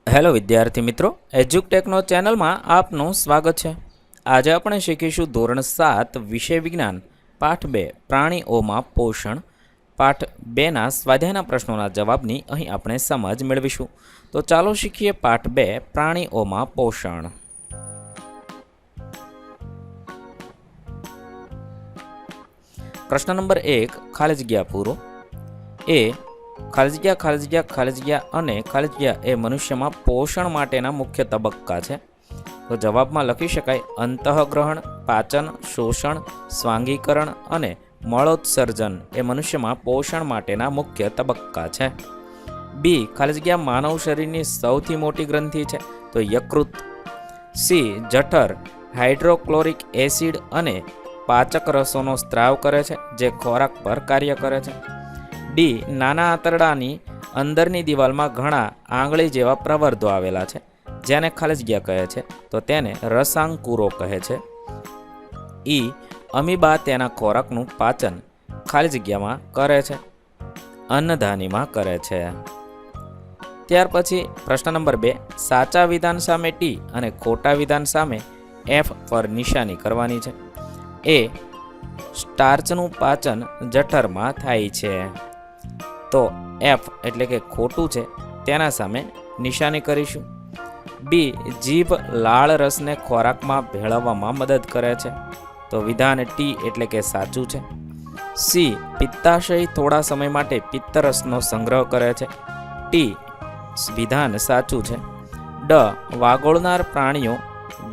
Hello વિદ્યાર્થી મિત્રો, એજ્યુકટેકનો ચેનલમાં આપનું સ્વાગત છે. આજે આપણે શીખીશું ધોરણ 7 વિષય વિજ્ઞાન પાઠ 2 પ્રાણીઓમાં પોષણ. પાઠ 2ના સ્વાધ્યાયના પ્રશ્નોના જવાબની અહીં આપણે સમજ મેળવીશું. તો ચાલો શીખીએ પાઠ 2 પ્રાણીઓમાં પોષણ. પ્રશ્ન નંબર 1, ખાલી જગ્યા પૂરો. ખાલી જગ્યા અને ખાલી જગ્યા એ મનુષ્યમાં પોષણ માટેના મુખ્ય તબક્કા છે. તો જવાબમાં લખી શકાય અંતઃગ્રહણ, પાચન, શોષણ, સ્વાંગીકરણ અને મળોત્સર્જન એ મનુષ્યમાં પોષણ માટેના મુખ્ય તબક્કા છે. બી, ખાલી જગ્યા માનવ શરીરની સૌથી મોટી ગ્રંથિ છે. તો યકૃત. સી, જઠર હાઇડ્રોક્લોરિક એસિડ અને પાચક રસોનો સ્ત્રાવ કરે છે, જે ખોરાક પર કાર્ય કરે છે. ડી, નાના આંતરડાની અંદરની દિવાલમાં ઘણા આંગળી જેવા પ્રવર્ધો આવેલા છે, જેને ખાલી જગ્યા કહે છે, તો તેને રસાંકુરો કહે છે. ઈ, અમીબા તેના ખોરાકનું પાચન ખાલી જગ્યામાં કરે છે, અન્નધાનીમાં કરે છે. ત્યાર પછી પ્રશ્ન નંબર 2, સાચા વિધાન સામે ટી અને ખોટા વિધાન સામે એફ પર નિશાની કરવાની છે. એ, સ્ટાર્ચનું પાચન જઠરમાં થાય છે. તો એફ એટલે કે ખોટું છે, તેના સામે નિશાની કરીશું. બી, જીભ લાળ રસને ખોરાકમાં ભેળવવામાં મદદ કરે છે. તો વિધાન ટી એટલે કે સાચું છે. સી, પિત્તાશય થોડા સમય માટે પિત્તરસનો સંગ્રહ કરે છે. ટી વિધાન સાચું છે. ડ, વાગોળનાર પ્રાણીઓ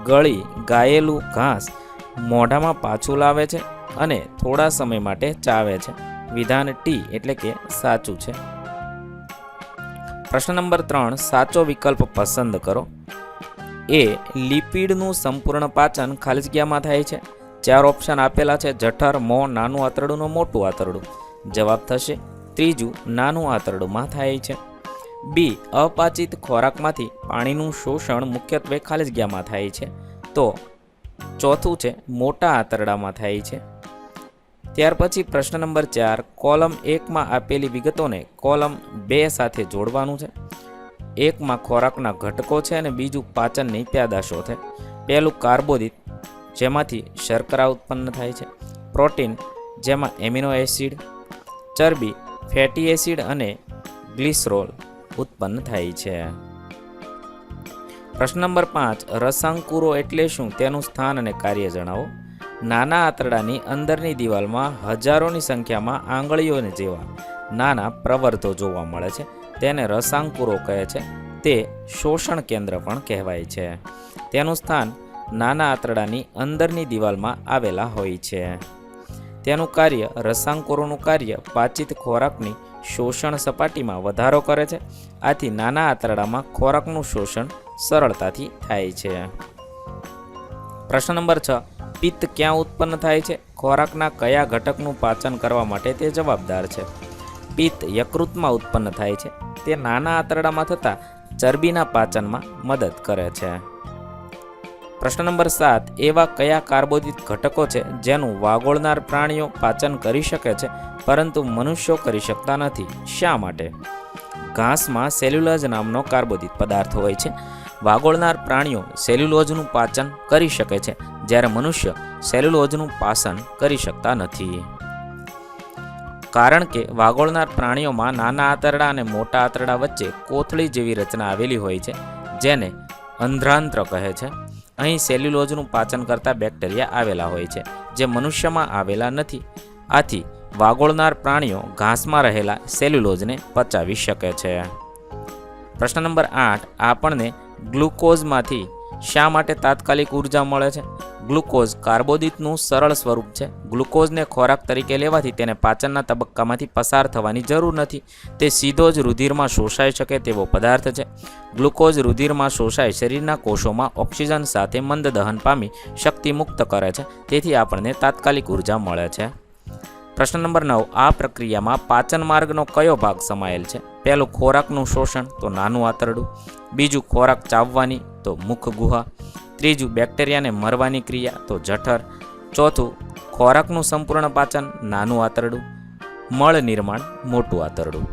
ગળી ગાયેલું ઘાસ મોઢામાં પાછું લાવે છે અને થોડા સમય માટે ચાવે છે. વિધાન ટી એટલે કે સાચું છે. પ્રશ્ન નંબર 3, સાચો વિકલ્પ પસંદ કરો. એ, લિપિડનું સંપૂર્ણ પાચન ખાલી જગ્યામાં થાય છે. 4 ઓપ્શન આપેલા છે: જઠર, મોં, નાનું આંતરડું, મોટું આંતરડું. જવાબ થશે ત્રીજું, નાનું આંતરડુંમાં થાય છે. બી, અપાચિત ખોરાકમાંથી પાણીનું શોષણ મુખ્યત્વે ખાલી જગ્યામાં થાય છે. તો ચોથું છે, મોટા આંતરડામાં થાય છે. ત્યાર પછી પ્રશ્ન નંબર 4, કોલમ 1માં આપેલી વિગતોને કોલમ 2 સાથે જોડવાનું છે. 1માં ખોરાકના ઘટકો છે અને બીજું પાચનની પેદાશો છે. પહેલું કાર્બોદિત, જેમાંથી શર્કરા ઉત્પન્ન થાય છે. પ્રોટીન, જેમાં એમિનો એસિડ, ચરબી, ફેટી એસિડ અને ગ્લિસરોલ ઉત્પન્ન થાય છે. પ્રશ્ન નંબર 5, રસાંકુરો એટલે શું, તેનું સ્થાન અને કાર્ય જણાવો. નાના આંતરડાની અંદરની દિવાલમાં હજારોની સંખ્યામાં આંગળીઓને જેવા નાના પ્રવર્ધો જોવા મળે છે, તેને રસાંકુરો કહે છે. તે શોષણ કેન્દ્ર પણ કહેવાય છે. તેનું સ્થાન નાના આંતરડાની અંદરની દિવાલમાં આવેલા હોય છે. તેનું કાર્ય, રસાંકુરોનું કાર્ય પાચિત ખોરાકની શોષણ સપાટીમાં વધારો કરે છે. આથી નાના આંતરડામાં ખોરાકનું શોષણ સરળતાથી થાય છે. પ્રશ્ન નંબર 6, પિત્ત ક્યાં ઉત્પન્ન થાય છે? ખોરાકના કયા ઘટકનું પાચન કરવા માટે તે જવાબદાર છે? પિત્ત યકૃતમાં ઉત્પન્ન થાય છે. તે નાના આંતરડામાં થતા ચરબીના પાચનમાં મદદ કરે છે. પ્રશ્ન નંબર 7, એવા કયા કાર્બોદિત ઘટકો છે જેનું વાગોળનાર પ્રાણીઓ પાચન કરી શકે છે પરંતુ મનુષ્યો કરી શકતા નથી? શા માટે? ઘાસમાં સેલ્યુલોઝ નામનો કાર્બોદિત પદાર્થ હોય છે. વાગોળનાર પ્રાણીઓ સેલ્યુલોઝનું પાચન કરી શકે છે, જ્યારે મનુષ્ય સેલ્યુલોઝનું પાચન કરી શકતા નથી. કારણ કે વાગોળનાર પ્રાણીઓમાં નાના આંતરડા અને મોટા આંતરડા વચ્ચે કોથળી જેવી રચના આવેલી હોય છે, જેને અંધ્રાંત્ર કહે છે. અહીં સેલ્યુલોઝનું પાચન કરતા બેક્ટેરિયા આવેલા હોય છે, જે મનુષ્યમાં આવેલા નથી. આથી વાગોળનાર પ્રાણીઓ ઘાસમાં રહેલા સેલ્યુલોઝને પચાવી શકે છે. પ્રશ્ન નંબર 8, આપણને ગ્લુકોઝમાંથી શા માટે તાત્કાલિક ઉર્જા મળે છે? ગ્લુકોઝ કાર્બોદિતનું સરળ સ્વરૂપ છે. ગ્લુકોઝને ખોરાક તરીકે લેવાથી તેને પાચનના તબક્કામાંથી પસાર થવાની જરૂર નથી. તે સીધો જ રુધિરમાં શોષાઈ શકે તેવો પદાર્થ છે. ગ્લુકોઝ રુધિરમાં શોષાઈ શરીરના કોષોમાં ઓક્સિજન સાથે મંદ દહન પામી શક્તિ મુક્ત કરે છે. તેથી આપણને તાત્કાલિક ઉર્જા મળે છે. પ્રશ્ન નંબર 9, આ પ્રક્રિયામાં પાચન માર્ગનો કયો ભાગ સમાયેલ છે? પહેલું, ખોરાકનું શોષણ, તો નાનું આંતરડું. બીજું, ખોરાક ચાવવાની, તો મુખ ગુહા. ત્રીજું, બેક્ટેરિયાને મરવાની ક્રિયા, તો જઠર. ચોથું, ખોરાકનું સંપૂર્ણ પાચન, નાનું આંતરડું. મળ નિર્માણ, મોટું આંતરડું.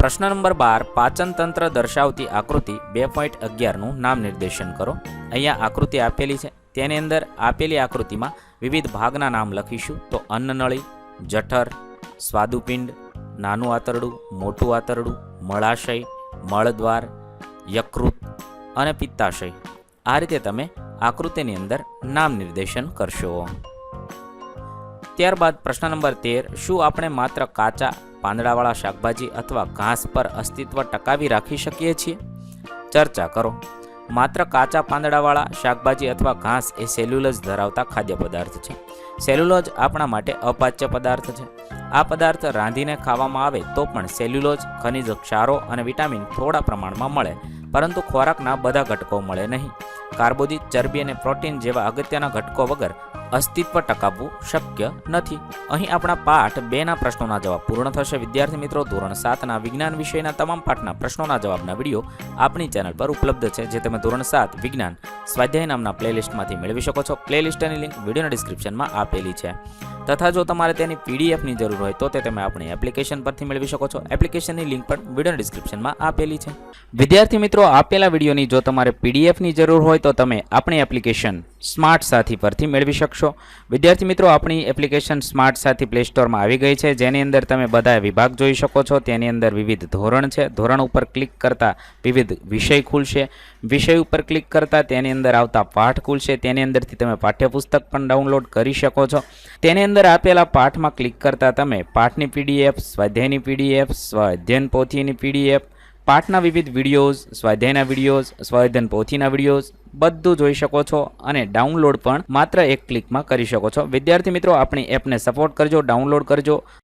પ્રશ્ન નંબર 12 પાચન તંત્ર દર્શાવતી આકૃતિ 2.11નું નામ નિર્દેશન કરો. અહીંયા આકૃતિ આપેલી છે, તેની અંદર આપેલી આકૃતિમાં વિવિધ ભાગના નામ લખીશું. તો અન્નનળી, જઠર, સ્વાદુપિંડ, નાનું આંતરડું, મોટું આંતરડું, મળાશય, મળદ્વાર, યકૃત અને પિત્તાશય. આ રીતે તમે આકૃતિની અંદર નામ નિર્દેશન કરશો. ત્યારબાદ પ્રશ્ન નંબર 13 શું આપણે માત્ર કાચા પાંદડાવાળા શાકભાજી અથવા ઘાસ પર અસ્તિત્વ ટકાવી રાખી શકીએ છીએ? ચર્ચા કરો. માત્ર કાચા પાંદડાવાળા શાકભાજી અથવા ઘાસ એ સેલ્યુલોઝ ધરાવતા ખાદ્ય પદાર્થ છે. સેલ્યુલોઝ આપણા માટે અપાચ્ય પદાર્થ છે. આ પદાર્થ રાંધીને ખાવામાં આવે તો પણ સેલ્યુલોઝ, ખનિજ ક્ષારો અને વિટામિન થોડા પ્રમાણમાં મળે, પરંતુ ખોરાકના બધા ઘટકો મળે નહીં. કાર્બોદિત, ચરબી અને પ્રોટીન જેવા અગત્યના ઘટકો વગર અસ્તિત્વ ટકાવવું શક્ય નથી. અહીં આપણા પાઠ 2ના પ્રશ્નોના જવાબ પૂર્ણ થશે. વિદ્યાર્થી મિત્રો, ધોરણ 7ના વિજ્ઞાન વિષયના તમામ પાઠના પ્રશ્નોના જવાબના વિડીયો આપણી ચેનલ પર ઉપલબ્ધ છે, જે તમે ધોરણ 7 વિજ્ઞાન સ્વાધ્યાય નામના પ્લેલિસ્ટમાંથી મેળવી શકો છો. પ્લેલિસ્ટની લિંક વિડીયોના ડિસ્ક્રિપ્શનમાં આપેલી છે. તથા જો તમારે તેની પીડીએફની જરૂર હોય તો તે તમે આપણી એપ્લિકેશન પરથી મેળવી શકો છો. એપ્લિકેશનની લિંક પણ વિડીયોના ડિસ્ક્રિપ્શનમાં આપેલી છે. વિદ્યાર્થી મિત્રો, આપેલા વિડીયોની જો તમારે પીડીએફની જરૂર હોય તો તમે આપણી એપ્લિકેશન સ્માર્ટ સાથી પરથી મેળવી શકશો. વિદ્યાર્થી મિત્રો, આપણી એપ્લિકેશન સ્માર્ટ સાથી પ્લે સ્ટોરમાં આવી ગઈ છે, જેની અંદર તમે બધા વિભાગ જોઈ શકો છો. તેની અંદર વિવિધ ધોરણ છે. ધોરણ ઉપર ક્લિક કરતા વિવિધ વિષય ખુલશે. વિષય ઉપર ક્લિક કરતા તેની અંદર આવતા પાઠ ખુલશે. તેની અંદરથી તમે પાઠ્યપુસ્તક પણ ડાઉનલોડ કરી શકો છો. તેની અંદર આપેલા પાઠમાં ક્લિક કરતા તમે પાઠની પીડીએફ, સ્વાધ્યાયની પીડીએફ, સ્વાધ્યાયન પોથીની પીડીએફ, પાઠના વિવિધ વિડીયોઝ, સ્વાધ્યાયના વિડીયોઝ, સ્વાધ્યાયન પોથીના વિડીયોઝ બધું જોઈ શકો છો અને ડાઉનલોડ પણ માત્ર એક ક્લિકમાં કરી શકો છો. વિદ્યાર્થી મિત્રો, આપણી એપને સપોર્ટ કરજો, ડાઉનલોડ કરજો.